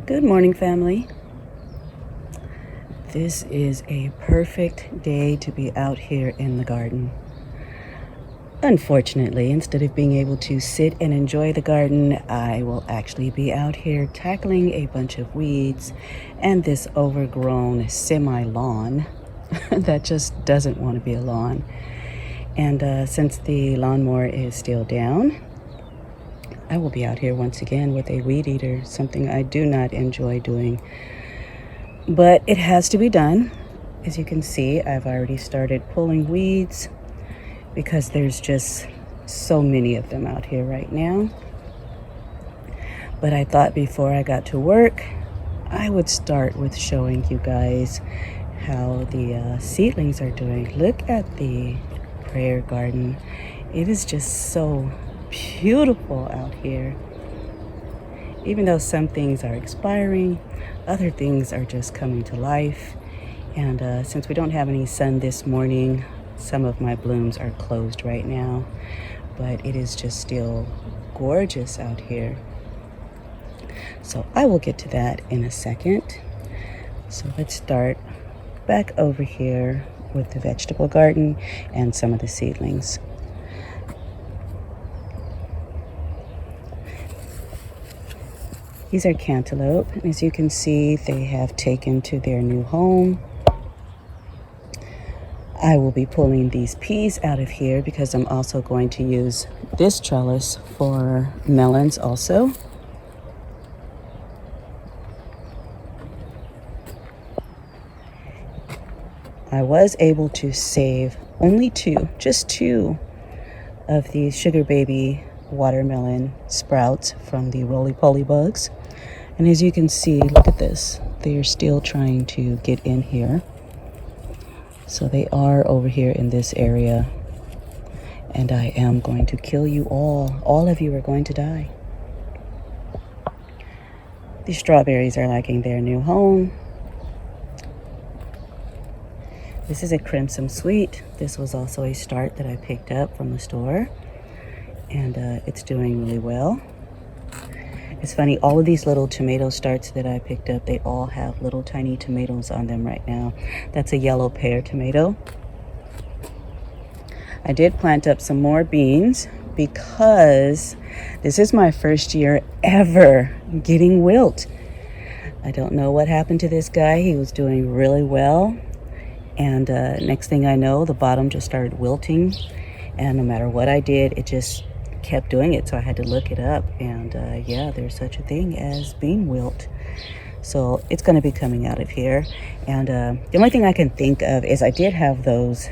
Good morning, family. This is a perfect day to be out here in the garden. Unfortunately, instead of being able to sit and enjoy the garden, I will actually be out here tackling a bunch of weeds and this overgrown semi-lawn that just doesn't want to be a lawn. And since the lawnmower is still down, I will be out here once again with a weed eater, something I do not enjoy doing, but it has to be done. As you can see, I've already started pulling weeds because there's just so many of them out here right now. But I thought before I got to work, I would start with showing you guys how the seedlings are doing. Look at the prayer garden. It is just so beautiful out here. Even though some things are expiring, other things are just coming to life. And since we don't have any sun this morning, some of my blooms are closed right now, but it is just still gorgeous out here. So I will get to that in a second. So let's start back over here with the vegetable garden and some of the seedlings. These are cantaloupe. As you can see, they have taken to their new home. I will be pulling these peas out of here because I'm also going to use this trellis for melons also. I was able to save only just two of these sugar baby watermelon sprouts from the roly-poly bugs. And as you can see, look at this. They are still trying to get in here. So they are over here in this area. And I am going to kill you all. All of you are going to die. The strawberries are liking their new home. This is a crimson sweet. This was also a start that I picked up from the store. And it's doing really well. It's funny, all of these little tomato starts that I picked up, they all have little tiny tomatoes on them right now. That's a yellow pear tomato. I did plant up some more beans because this is my first year ever getting wilt. I don't know what happened to this guy. He was doing really well. And next thing I know, the bottom just started wilting. And no matter what I did, it just kept doing it, so I had to look it up. And yeah, there's such a thing as bean wilt. So it's going to be coming out of here. And the only thing I can think of is I did have those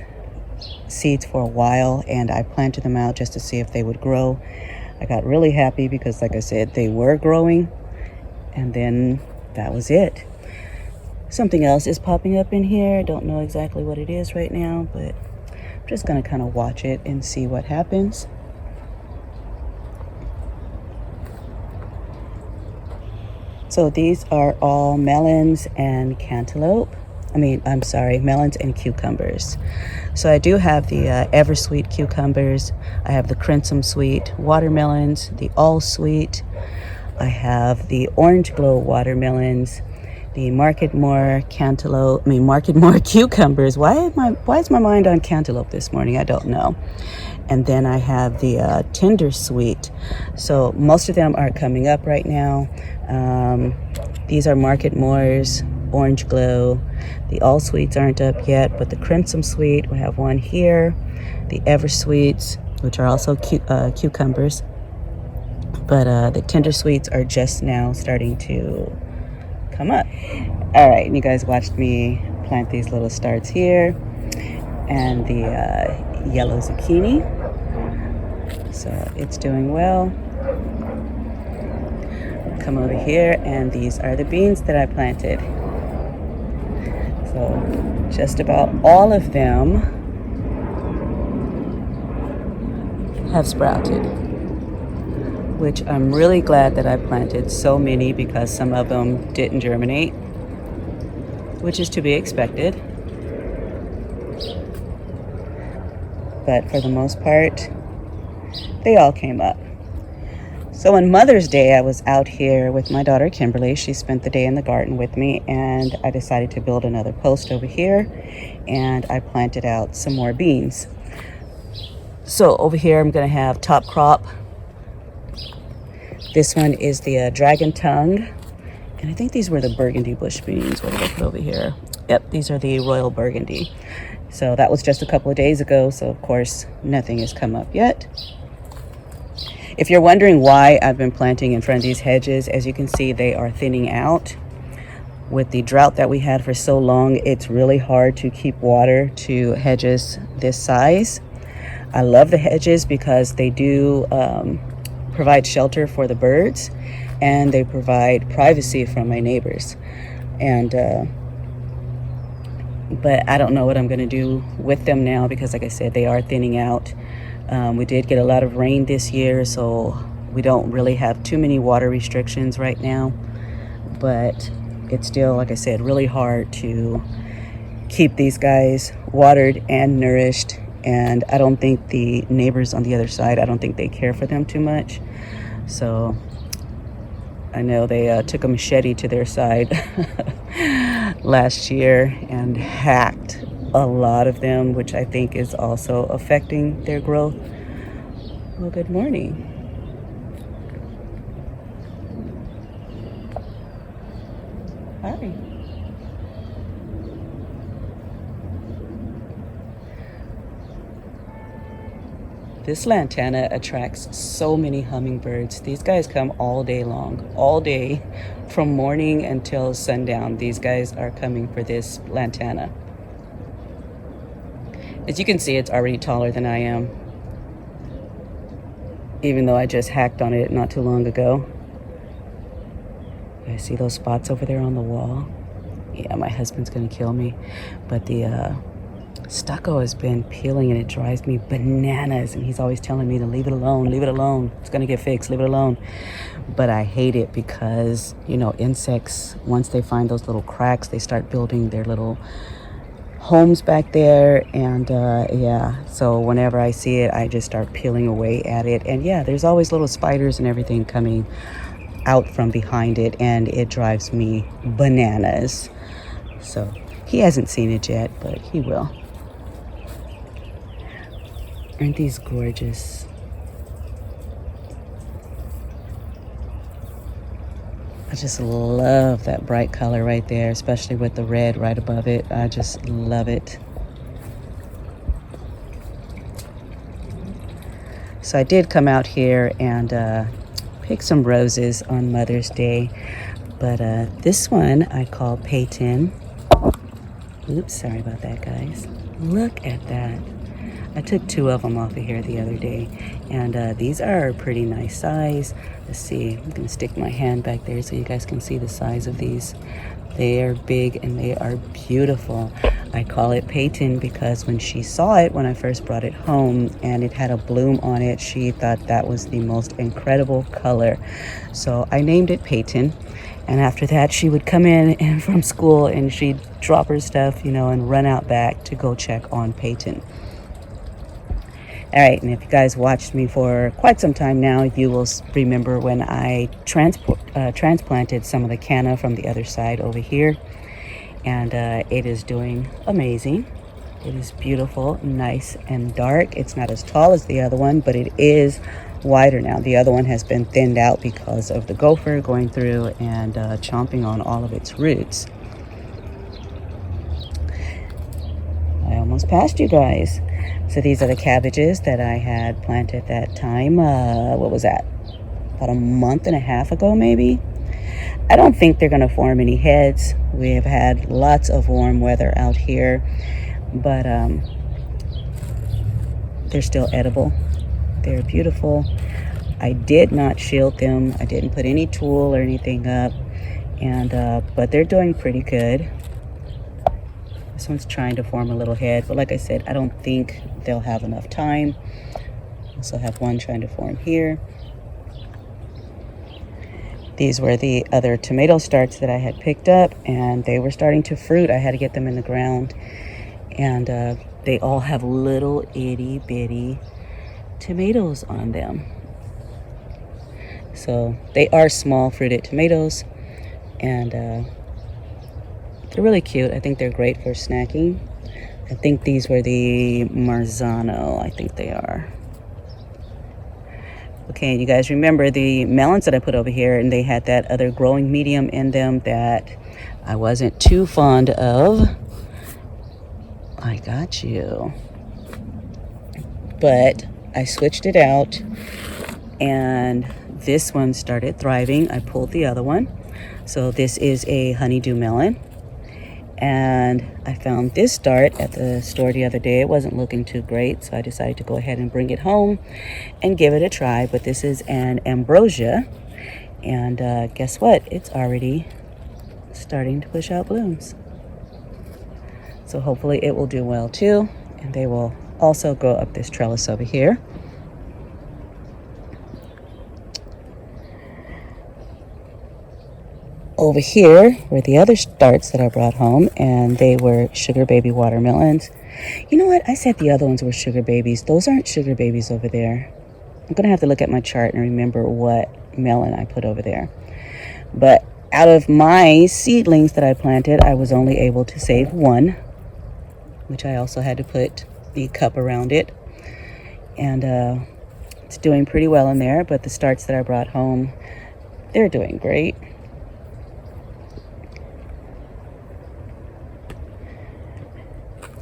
seeds for a while, and I planted them out just to see if they would grow. I got really happy because, like I said, they were growing, and then that was it. Something else is popping up in here. I don't know exactly what it is right now, but I'm just going to kind of watch it and see what happens. So these are all melons and cantaloupe. Melons and cucumbers. So I do have the Eversweet cucumbers. I have the Crimson Sweet watermelons, the All Sweet. I have the Orange Glow watermelons, the Market More cucumbers. Why is my mind on cantaloupe this morning? I don't know. And then I have the Tender Sweet. So most of them are coming up right now. These are Market More's Orange Glow. The All Sweets aren't up yet, but the Crimson Sweet, we have one here. The Eversweets, which are also cucumbers. But the Tender Sweets are just now starting to come up. All right, and you guys watched me plant these little starts here. And the yellow zucchini. So it's doing well. Come over here, and these are the beans that I planted. So just about all of them have sprouted, which I'm really glad that I planted so many because some of them didn't germinate, which is to be expected. But for the most part, they all came up. So on Mother's Day, I was out here with my daughter Kimberly. She spent the day in the garden with me, and I decided to build another post over here, and I planted out some more beans. So over here I'm going to have top crop. This one is the dragon tongue, and I think these were the burgundy bush beans. What did I put over here? Yep, these are the royal burgundy. So that was just a couple of days ago, so of course nothing has come up yet. If you're wondering why I've been planting in front of these hedges, as you can see, they are thinning out. With the drought that we had for so long, it's really hard to keep water to hedges this size. I love the hedges because they do provide shelter for the birds, and they provide privacy from my neighbors. And but I don't know what I'm going to do with them now because, like I said, they are thinning out. We did get a lot of rain this year, so we don't really have too many water restrictions right now. But it's still, like I said, really hard to keep these guys watered and nourished. And I don't think the neighbors on the other side, I don't think they care for them too much. So I know they took a machete to their side last year and hacked a lot of them, which I think is also affecting their growth. Well, good morning. Hi. This lantana attracts so many hummingbirds. These guys come all day long, all day, from morning until sundown. These guys are coming for this lantana. As you can see, it's already taller than I am, even though I just hacked on it not too long ago. You guys see those spots over there on the wall? Yeah, my husband's gonna kill me. But the stucco has been peeling and it drives me bananas, and he's always telling me to leave it alone, leave it alone, it's gonna get fixed, leave it alone. But I hate it because, you know, insects, once they find those little cracks, they start building their little homes back there. And yeah, so whenever I see it, I just start peeling away at it. And yeah, there's always little spiders and everything coming out from behind it, and it drives me bananas. So he hasn't seen it yet, but he will. Aren't these gorgeous? I just love that bright color right there, especially with the red right above it. I just love it. So I did come out here and pick some roses on Mother's Day. But this one I call Peyton. Oops, sorry about that, guys. Look at that. I took 2 of them off of here the other day, and these are a pretty nice size. Let's see, I'm gonna stick my hand back there so you guys can see the size of these. They are big and they are beautiful. I call it Peyton because when she saw it when I first brought it home and it had a bloom on it, she thought that was the most incredible color. So I named it Peyton. And after that, she would come in and from school and she'd drop her stuff, you know, and run out back to go check on Peyton. All right, and if you guys watched me for quite some time now, you will remember when I transplanted some of the canna from the other side over here. And it is doing amazing. It is beautiful, nice and dark. It's not as tall as the other one, but it is wider now. The other one has been thinned out because of the gopher going through and chomping on all of its roots. I almost passed you guys. So these are the cabbages that I had planted that time. What was that? About a month and a half ago, maybe. I don't think they're going to form any heads. We have had lots of warm weather out here, but they're still edible. They're beautiful. I did not shield them. I didn't put any tool or anything up, and but they're doing pretty good. This one's trying to form a little head, but like I said, I don't think they'll have enough time. Also have one trying to form here. These were the other tomato starts that I had picked up, and they were starting to fruit. I had to get them in the ground, and they all have little itty bitty tomatoes on them. So they are small fruited tomatoes, and they're really cute. I think they're great for snacking. I think these were the Marzano. I think they are. Okay, you guys remember the melons that I put over here, and they had that other growing medium in them that I wasn't too fond of. I got you. But I switched it out, and this one started thriving. I pulled the other one. So this is a honeydew melon. And I found this start at the store the other day. It wasn't looking too great, so I decided to go ahead and bring it home and give it a try. But this is an ambrosia, and guess what? It's already starting to push out blooms. So hopefully it will do well too, and they will also go up this trellis over here. Over here were the other starts that I brought home, and they were sugar baby watermelons. You know what? I said the other ones were sugar babies. Those aren't sugar babies over there. I'm going to have to look at my chart and remember what melon I put over there. But out of my seedlings that I planted, I was only able to save one, which I also had to put the cup around it. And it's doing pretty well in there, but the starts that I brought home, they're doing great.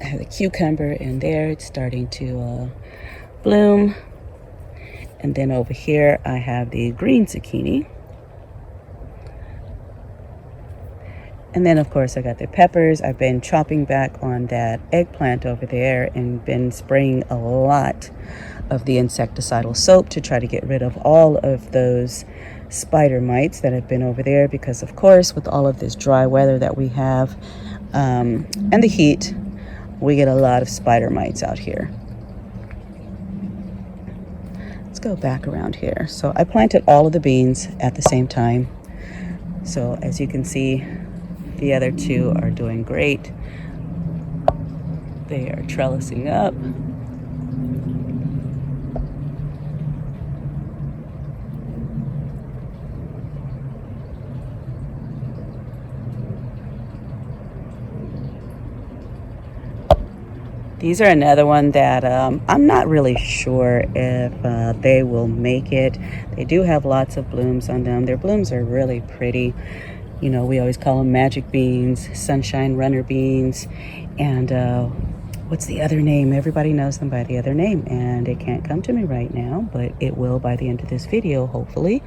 I have a cucumber in there. It's starting to bloom. And then over here, I have the green zucchini. And then, of course, I got the peppers. I've been chopping back on that eggplant over there and been spraying a lot of the insecticidal soap to try to get rid of all of those spider mites that have been over there. Because, of course, with all of this dry weather that we have and the heat, we get a lot of spider mites out here. Let's go back around here. So I planted all of the beans at the same time. So as you can see, the other two are doing great. They are trellising up. These are another one that I'm not really sure if they will make it. They do have lots of blooms on them. Their blooms are really pretty. You know, we always call them magic beans, sunshine runner beans, and what's the other name? Everybody knows them by the other name, and it can't come to me right now, but it will by the end of this video, hopefully.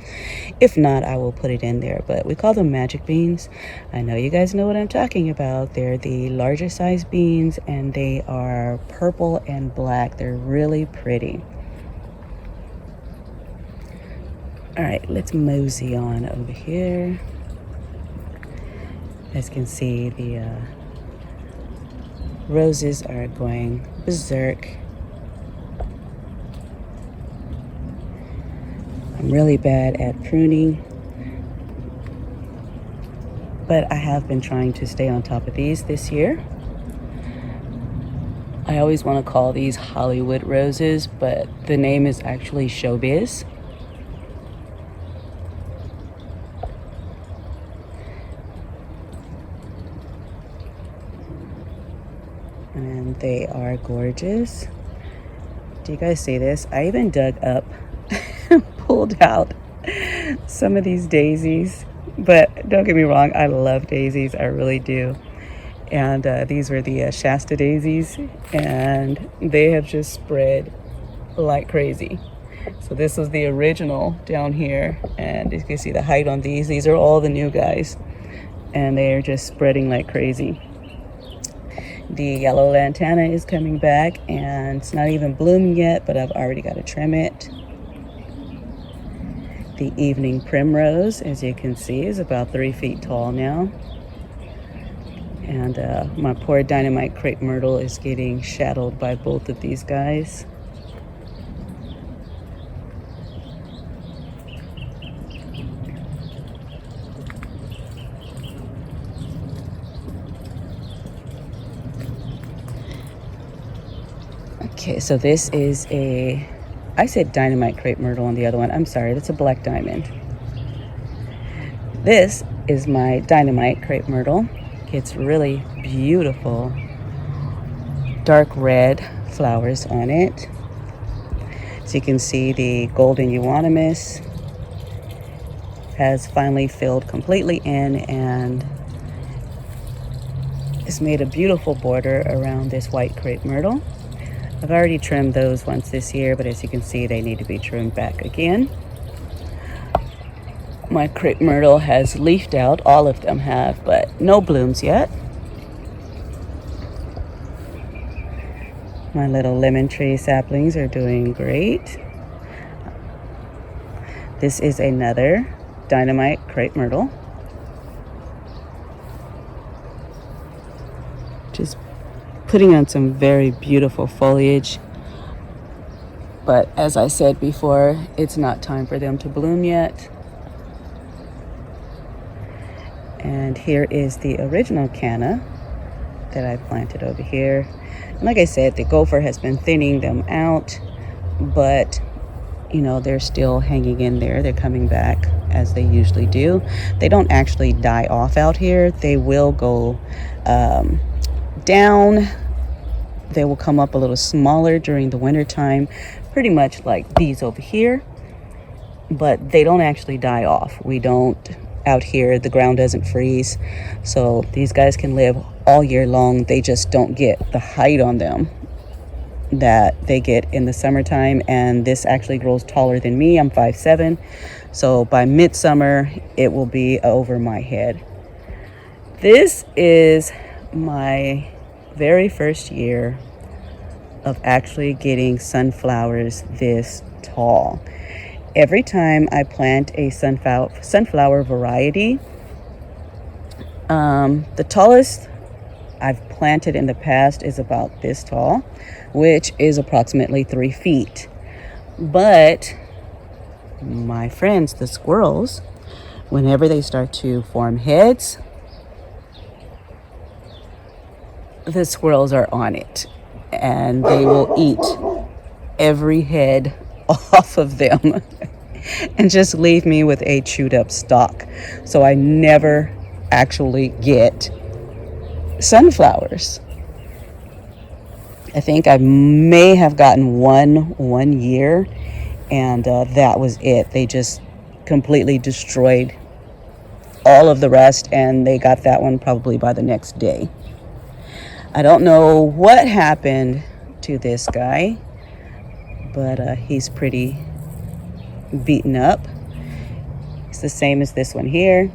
If not, I will put it in there, but we call them magic beans. I know you guys know what I'm talking about. They're the larger size beans, and they are purple and black. They're really pretty. All right, let's mosey on over here. As you can see, the roses are going berserk. I'm really bad at pruning, but I have been trying to stay on top of these this year. I always want to call these Hollywood roses, but the name is actually showbiz. And they are gorgeous. Do you guys see this? I even dug up pulled out some of these daisies, but don't get me wrong, I love daisies, I really do. And these were the Shasta daisies, and they have just spread like crazy. So this was the original down here, and you can see the height on these. These are all the new guys, and they are just spreading like crazy. The yellow lantana is coming back, and it's not even blooming yet, but I've already got to trim it. The evening primrose, as you can see, is about 3 feet tall now. And my poor dynamite crepe myrtle is getting shadowed by both of these guys. Okay, so this is I said dynamite crepe myrtle on the other one. I'm sorry, that's a black diamond. This is my dynamite crepe myrtle. It's really beautiful dark red flowers on it. So you can see the golden euonymus has finally filled completely in and it's made a beautiful border around this white crepe myrtle. I've already trimmed those once this year, but as you can see, they need to be trimmed back again. My crepe myrtle has leafed out, all of them have, but no blooms yet. My little lemon tree saplings are doing great. This is another dynamite crepe myrtle. Just putting on some very beautiful foliage. But as I said before, it's not time for them to bloom yet. And here is the original canna that I planted over here. And like I said, the gopher has been thinning them out, but you know, they're still hanging in there. They're coming back as they usually do. They don't actually die off out here. They will go down. They will come up a little smaller during the winter time, pretty much like these over here, but they don't actually die off. We don't out here, the ground doesn't freeze, so these guys can live all year long. They just don't get the height on them that they get in the summertime. And this actually grows taller than me. I'm 5'7", so by midsummer it will be over my head. This is my very first year of actually getting sunflowers this tall. Every time I plant a sunflower variety, the tallest I've planted in the past is about this tall, which is approximately 3 feet. But my friends, the squirrels, whenever they start to form heads, the squirrels are on it and they will eat every head off of them and just leave me with a chewed up stalk. So I never actually get sunflowers. I think I may have gotten one year, and that was it. They just completely destroyed all of the rest, and they got that one probably by the next day. I don't know what happened to this guy, but he's pretty beaten up. It's the same as this one here,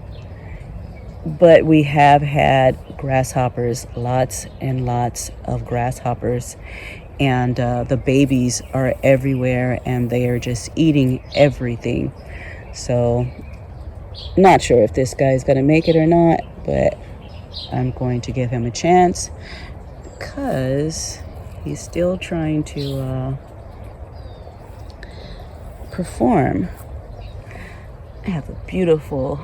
but we have had grasshoppers, lots and lots of grasshoppers, and the babies are everywhere and they are just eating everything. So not sure if this guy is going to make it or not, but I'm going to give him a chance because he's still trying to perform. I have a beautiful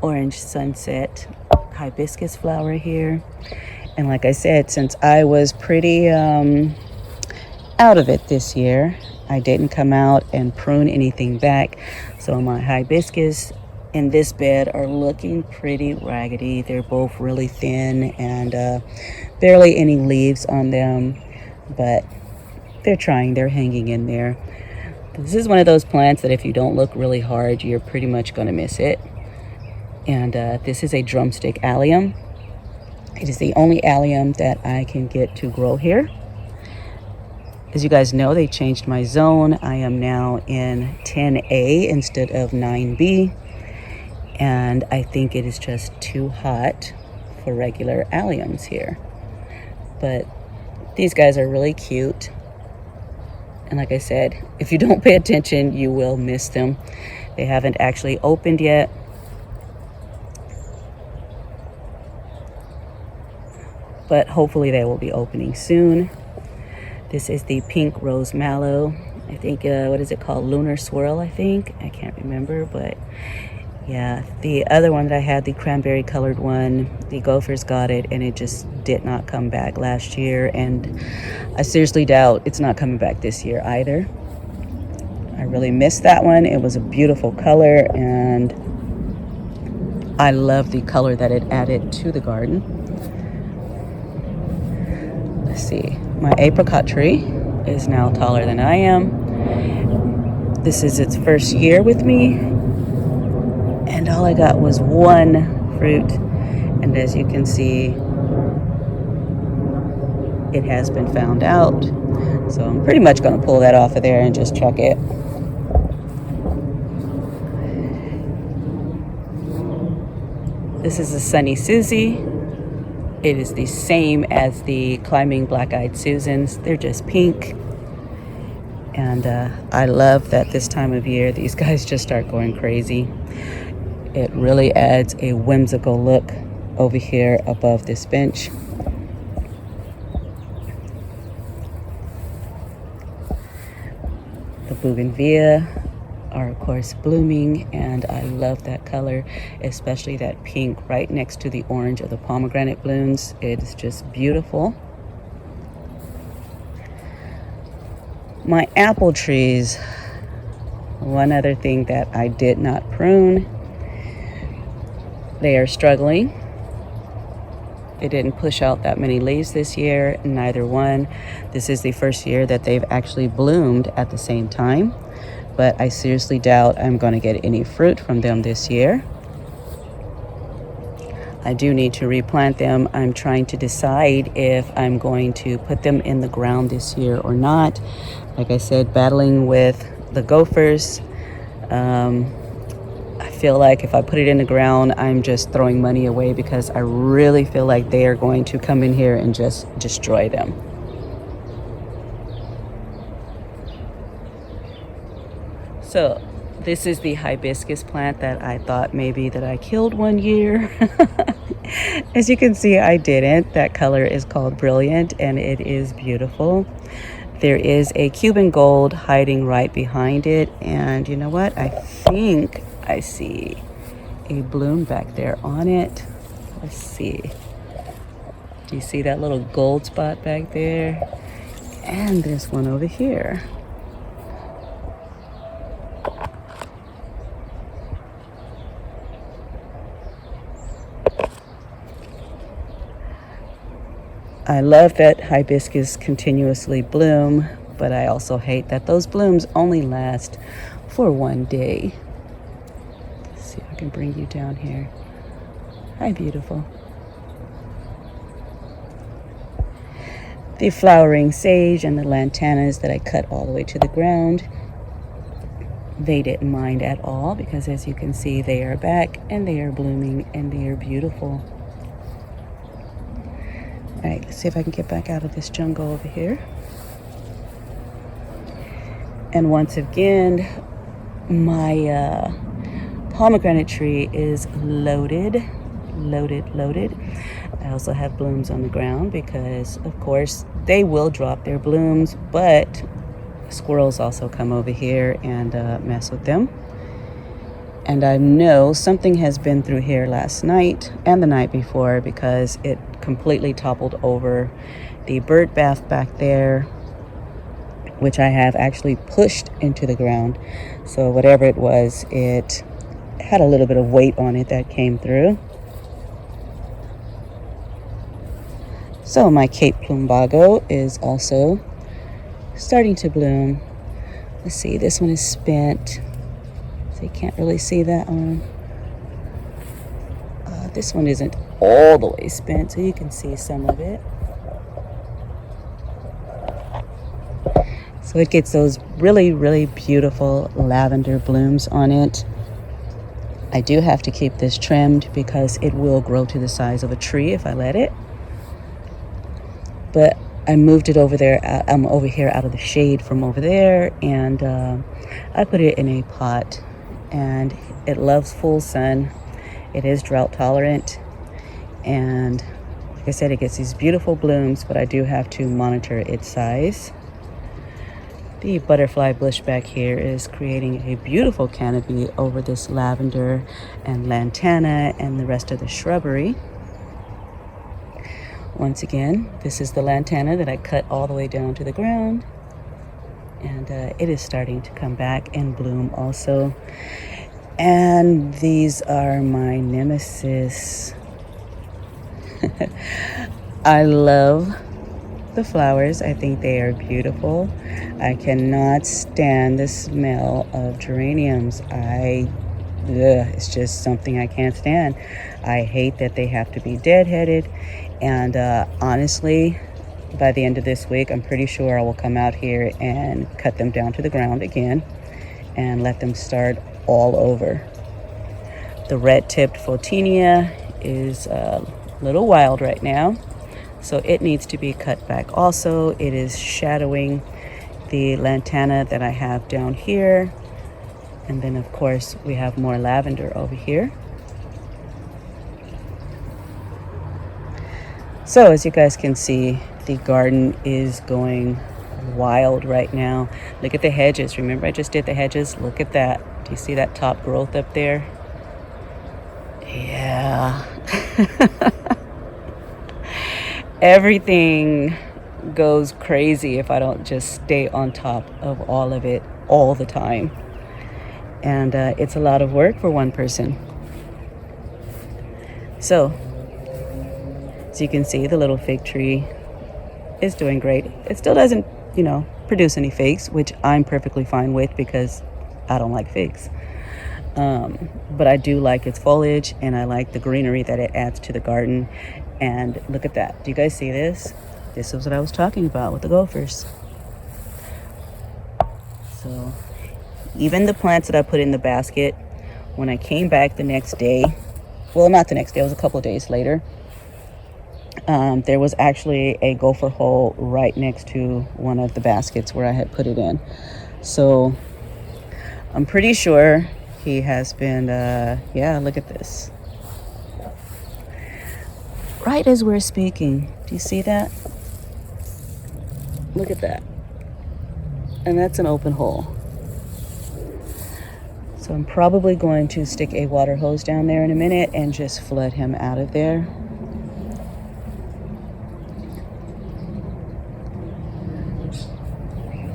orange sunset hibiscus flower here, and like I said, since I was pretty out of it this year, I didn't come out and prune anything back, so my hibiscus in this bed are looking pretty raggedy. They're both really thin and barely any leaves on them, but they're trying, they're hanging in there. This is one of those plants that if you don't look really hard, you're pretty much going to miss it. And this is a drumstick allium. It is the only allium that I can get to grow here. As you guys know, they changed my zone. I am now in 10A instead of 9B. And I think it is just too hot for regular alliums here. But these guys are really cute. And like I said, if you don't pay attention, you will miss them. They haven't actually opened yet. But hopefully they will be opening soon. This is the pink rose mallow. I think, what is it called? Lunar swirl, I think. I can't remember, but yeah. The other one that I had, the cranberry colored one, the gophers got it and it just did not come back last year. And I seriously doubt it's not coming back this year either. I really missed that one. It was a beautiful color and I love the color that it added to the garden. Let's see, my apricot tree is now taller than I am. This is its first year with me, and all I got was one fruit. And as you can see, it has been found out. So I'm pretty much going to pull that off of there and just chuck it. This is a Sunny Susie. It is the same as the Climbing Black-Eyed Susans. They're just pink. And I love that this time of year, these guys just start going crazy. It really adds a whimsical look over here above this bench. The bougainvillea are of course blooming, and I love that color, especially that pink right next to the orange of the pomegranate blooms. It is just beautiful. My apple trees, one other thing that I did not prune, they are struggling. They didn't push out that many leaves this year, neither one. This is the first year that they've actually bloomed at the same time, but I seriously doubt I'm going to get any fruit from them this year. I do need to replant them. I'm trying to decide if I'm going to put them in the ground this year or not. Like I said, battling with the gophers. I feel like if I put it in the ground, I'm just throwing money away, because I really feel like they are going to come in here and just destroy them. So this is the hibiscus plant that I thought maybe that I killed one year. As you can see, I didn't. That color is called Brilliant, and it is beautiful. There is a Cuban gold hiding right behind it, and you know what? I think I see a bloom back there on it. Let's see. Do you see that little gold spot back there? And there's one over here. I love that hibiscus continuously bloom, but I also hate that those blooms only last for one day. Let's see if I can bring you down here. Hi, beautiful. The flowering sage and the lantanas that I cut all the way to the ground, they didn't mind at all, because as you can see, they are back and they are blooming and they are beautiful. All right, let's see if I can get back out of this jungle over here. And once again, my pomegranate tree is loaded. I also have blooms on the ground because, of course, they will drop their blooms, but squirrels also come over here and mess with them. And I know something has been through here last night and the night before, because it completely toppled over the bird bath back there, which I have actually pushed into the ground. So whatever it was, it had a little bit of weight on it that came through. So my Cape Plumbago is also starting to bloom. Let's see, this one is spent. So you can't really see that one. This one isn't all the way spent, so you can see some of it. So it gets those really beautiful lavender blooms on it. I do have to keep this trimmed because it will grow to the size of a tree if I let it. But I moved it over there. I'm over here out of the shade from over there, and I put it in a pot, and it loves full sun. It is drought tolerant, and like I said, it gets these beautiful blooms, but I do have to monitor its size. The butterfly bush back here is creating a beautiful canopy over this lavender and lantana and the rest of the shrubbery. Once again, this is the lantana that I cut all the way down to the ground, and it is starting to come back and bloom also. And these are my nemesis. I love the flowers. I think they are beautiful. I cannot stand the smell of geraniums. It's just something I can't stand. I hate that they have to be deadheaded. And honestly, by the end of this week, I'm pretty sure I will come out here and cut them down to the ground again and let them start all over. The red-tipped Photinia is a little wild right now, so it needs to be cut back also. It is shadowing the lantana that I have down here. And then of course we have more lavender over here. So as you guys can see, the garden is going wild right now. Look at the hedges. Remember I just did the hedges? Look at that. Do you see that top growth up there? Yeah. Everything goes crazy if I don't just stay on top of all of it all the time. And it's a lot of work for one person. So, as you can see, the little fig tree is doing great. It still doesn't, produce any figs, which I'm perfectly fine with because I don't like figs. But I do like its foliage, and I like the greenery that it adds to the garden. And look at that. Do you guys see this? This is what I was talking about with the gophers. So even the plants that I put in the basket, when I came back the next day, well, not the next day, it was a couple of days later, there was actually a gopher hole right next to one of the baskets where I had put it in. So I'm pretty sure he has been, look at this. Right as we're speaking, do you see that? Look at that. And that's an open hole. So I'm probably going to stick a water hose down there in a minute and just flood him out of there.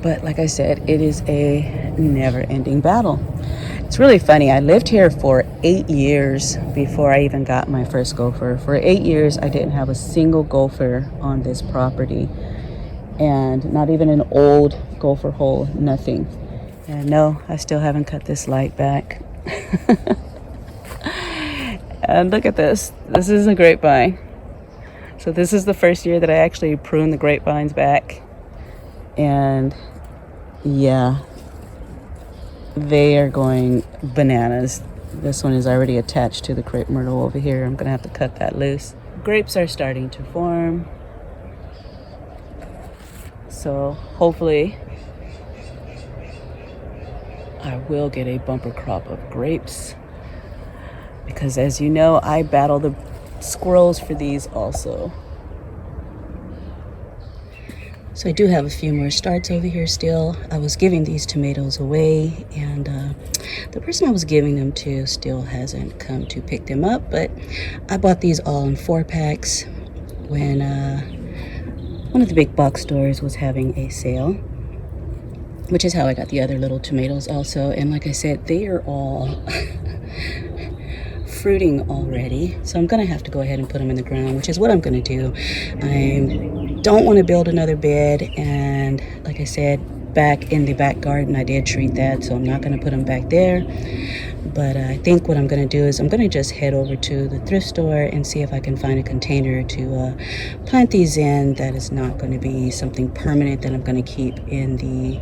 But like I said, it is a never-ending battle. It's really funny. I lived here for 8 years before I even got my first gopher. For 8 years, I didn't have a single gopher on this property. And not even an old gopher hole, nothing. And no, I still haven't cut this light back. And look at this. This is a grapevine. So this is the first year that I actually pruned the grapevines back. And yeah, they are going bananas. This one is already attached to the crepe myrtle over here. I'm gonna have to cut that loose. Grapes are starting to form. So hopefully I will get a bumper crop of grapes, because as you know, I battle the squirrels for these also. So I do have a few more starts over here still. I was giving these tomatoes away, and the person I was giving them to still hasn't come to pick them up, but I bought these all in 4-packs when one of the big box stores was having a sale, which is how I got the other little tomatoes also. And like I said, they are all fruiting already, so I'm gonna have to go ahead and put them in the ground, which is what I'm gonna do. I don't want to build another bed, and like I said, back in the back garden I did treat that, so I'm not gonna put them back there. But I think what I'm gonna do is I'm gonna just head over to the thrift store and see if I can find a container to plant these in that is not going to be something permanent that I'm going to keep in the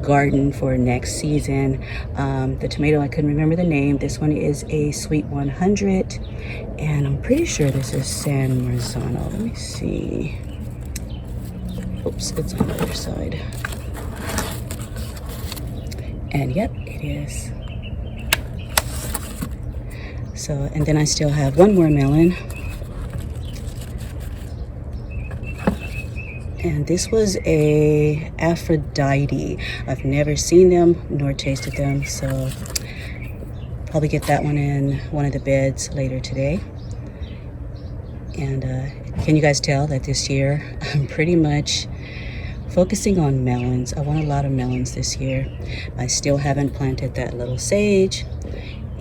garden for next season. The tomato, I couldn't remember the name. This one is a Sweet 100, and I'm pretty sure this is San Marzano. Let me see. Oops, it's on the other side. And yep, it is. So, and then I still have one more melon. And this was a Aphrodite. I've never seen them nor tasted them, so probably get that one in one of the beds later today. And can you guys tell that this year I'm pretty much focusing on melons? I want a lot of melons this year. I still haven't planted that little sage,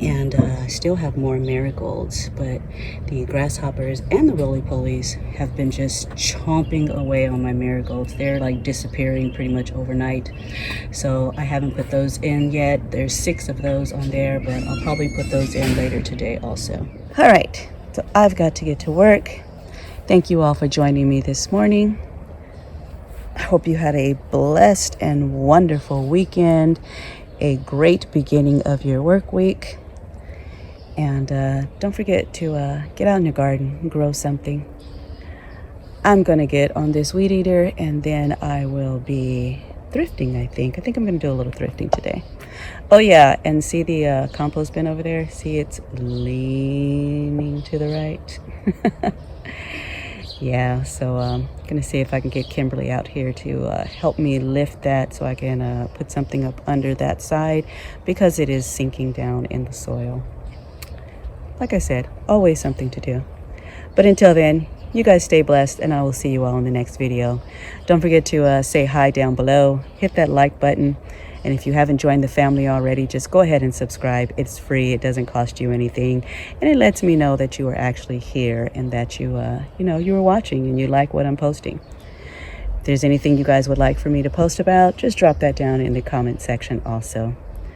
And I still have more marigolds, but the grasshoppers and the roly-polies have been just chomping away on my marigolds. They're like disappearing pretty much overnight. So I haven't put those in yet. There's 6 of those on there, but I'll probably put those in later today also. All right, so I've got to get to work. Thank you all for joining me this morning. I hope you had a blessed and wonderful weekend, a great beginning of your work week. And don't forget to get out in your garden and grow something. I'm going to get on this weed eater and then I will be thrifting, I think. I think I'm going to do a little thrifting today. Oh, yeah, and see the compost bin over there? See, it's leaning to the right. Yeah, so I'm going to see if I can get Kimberly out here to help me lift that so I can put something up under that side because it is sinking down in the soil. Like I said, always something to do. But until then, you guys stay blessed, and I will see you all in the next video. Don't forget to say hi down below. Hit that like button. And if you haven't joined the family already, just go ahead and subscribe. It's free. It doesn't cost you anything. And it lets me know that you are actually here and that you were watching and you like what I'm posting. If there's anything you guys would like for me to post about, just drop that down in the comment section also.